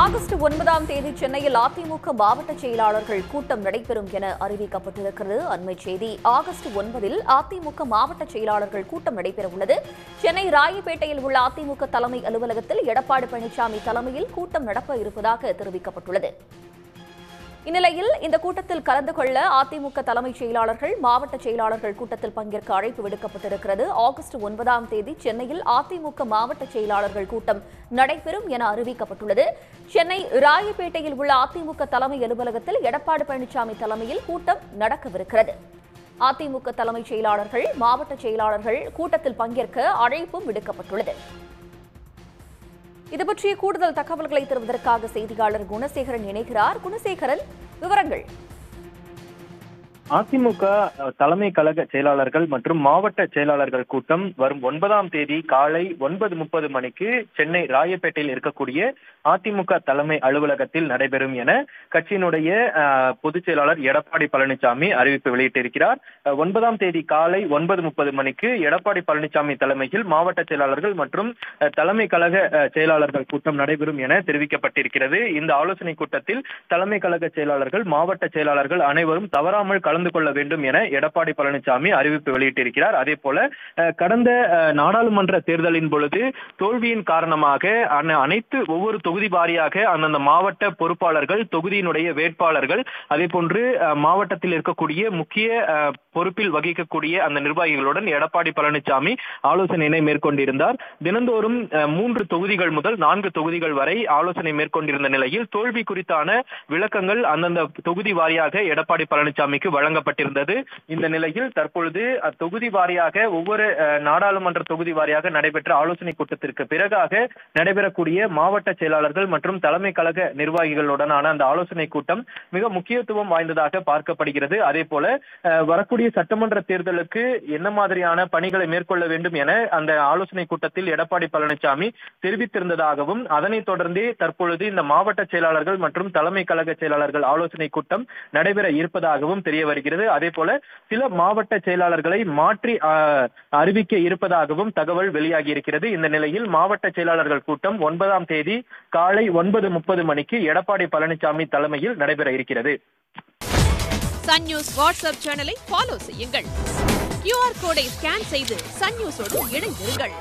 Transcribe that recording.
August 9ஆம் தேதி சென்னையில் அதிமுக மாவட்ட செயலாளர்கள் கூட்டம் நடைபெறும் என அறிவிக்கப்பட்டிருக்கிறது. அண்மை செய்தி. ஆகஸ்ட் 9இல் அதிமுக மாவட்ட செயலாளர்கள் கூட்டம் நடைபெறவுள்ளது. சென்னை ராயப்பேட்டையில் உள்ள அதிமுக தலைமை அலுவலகத்தில் எடப்பாடி பழனிசாமி தலைமையில் கூட்டம் நடக்க இருப்பதாக தெரிவிக்கப்பட்டுள்ளது. இந்நிலையில் இந்த கூட்டத்தில் கலந்து கொள்ள அதிமுக தலைமைச் செயலாளர்கள், மாவட்ட செயலாளர்கள் கூட்டத்தில் பங்கேற்க அழைப்பு விடுக்கப்பட்டிருக்கிறது. ஆகஸ்ட் 9ஆம் தேதி சென்னையில் அதிமுக மாவட்ட செயலாளர்கள் கூட்டம் நடைபெறும் என அறிவிக்கப்பட்டுள்ளது. சென்னை ராயப்பேட்டையில் உள்ள அதிமுக தலைமை அலுவலகத்தில் எடப்பாடி பழனிசாமி தலைமையில் கூட்டம் நடக்கவிருக்கிறது. அதிமுக தலைமைச் செயலாளர்கள், மாவட்ட செயலாளர்கள் கூட்டத்தில் பங்கேற்க அழைப்பும் விடுக்கப்பட்டுள்ளது. இது பற்றிய கூடுதல் தகவல்களை தருவதற்காக செய்தியாளர் குணசேகரன் இணைகிறார். குணசேகரன், விவரங்கள். அதிமுக தலைமை கழக செயலாளர்கள் மற்றும் மாவட்ட செயலாளர்கள் கூட்டம் வரும் 9ஆம் தேதி காலை 9:30 மணிக்கு சென்னை ராயப்பேட்டையில் இருக்கக்கூடிய அதிமுக தலைமை அலுவலகத்தில் நடைபெறும் என கட்சியினுடைய பொதுச் செயலாளர் எடப்பாடி பழனிசாமி அறிவிப்பு வெளியிட்டிருக்கிறார். 9ஆம் தேதி காலை 9:30 மணிக்கு எடப்பாடி பழனிசாமி தலைமையில் மாவட்ட செயலாளர்கள் மற்றும் தலைமை கழக செயலாளர்கள் கூட்டம் நடைபெறும் என தெரிவிக்கப்பட்டிருக்கிறது. இந்த ஆலோசனை கூட்டத்தில் தலைமை கழக செயலாளர்கள், மாவட்ட செயலாளர்கள் அனைவரும் தவறாமல் கலந்து கொள்ள வேண்டும் என எடப்பாடி பழனிசாமி அறிவிப்பு வெளியிட்டிருக்கிறார். அதே போல கடந்த நாடாளுமன்ற தேர்தலின் பொழுது தோல்வியின் காரணமாக ஒவ்வொரு தொகுதி வாரியாக அந்தந்த மாவட்ட பொறுப்பாளர்கள், தொகுதியினுடைய வேட்பாளர்கள், அதே போன்று மாவட்டத்தில் இருக்கக்கூடிய முக்கிய பொறுப்பில் வகிக்கக்கூடிய அந்த நிர்வாகிகளுடன் எடப்பாடி பழனிசாமி ஆலோசனை மேற்கொண்டிருந்தார். தினந்தோறும் 3 தொகுதிகள் முதல் 4 தொகுதிகள் வரை ஆலோசனை மேற்கொண்டிருந்த நிலையில் தோல்வி குறித்தான விளக்கங்கள் அந்தந்த தொகுதி வாரியாக எடப்பாடி பழனிசாமிக்கு வழங்கப்பட்டிருந்தது. இந்த நிலையில் தற்பொழுது தொகுதி வாரியாக ஒவ்வொரு நாடாளுமன்ற தொகுதி வாரியாக நடைபெற்ற ஆலோசனை கூட்டத்திற்கு பிறகாக நடைபெறக்கூடிய மாவட்ட செயலாளர்கள் மற்றும் தலைமை கழக நிர்வாகிகளுடனான அந்த ஆலோசனை கூட்டம் மிக முக்கியத்துவம் வாய்ந்ததாக பார்க்கப்படுகிறது. அதே போல வரக்கூடிய சட்டமன்ற தேர்தலுக்கு என்ன மாதிரியான பணிகளை மேற்கொள்ள வேண்டும் என அந்த ஆலோசனை கூட்டத்தில் எடப்பாடி பழனிசாமி தெரிவித்திருந்ததாகவும், அதனைத் தொடர்ந்தே தற்பொழுது இந்த மாவட்ட செயலாளர்கள் மற்றும் தலைமை கழக செயலாளர்கள் ஆலோசனை கூட்டம் நடைபெற இருப்பதாகவும் தெரிய வருகிறது. அதே போல சில மாவட்ட செயலாளர்களை மாற்றி அறிவிக்க இருப்பதாகவும் தகவல் வெளியாகி இருக்கிறது. இந்த நிலையில் மாவட்ட செயலாளர்கள் கூட்டம் 9ஆம் தேதி காலை 9:30 மணிக்கு எடப்பாடி பழனிசாமி தலைமையில் நடைபெற இருக்கிறது. சன் நியூஸ் வாட்ஸ்அப் சேனலை ஃபாலோ செய்யுங்கள். QR கோடை ஸ்கேன் செய்து சன் நியூஸோடு இணைந்திருங்கள்.